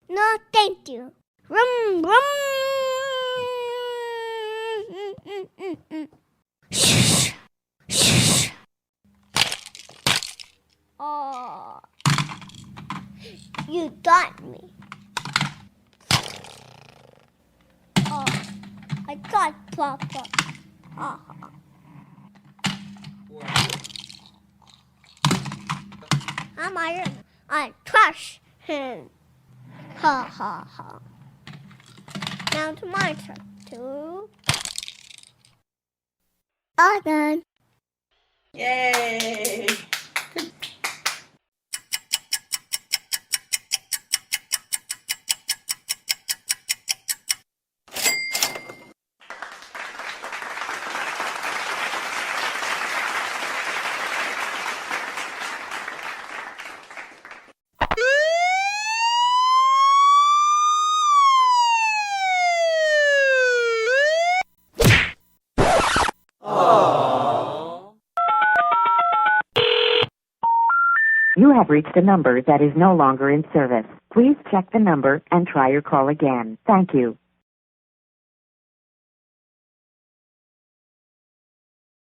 No, thank you. Rum, rum. Shh, shh. Oh, you got me. Oh, I got Papa. I'm iron. I crush him. Ha ha ha. Now it's my turn to. All done. Yay! You have reached a number that is no longer in service. Please check the number and try your call again. Thank you.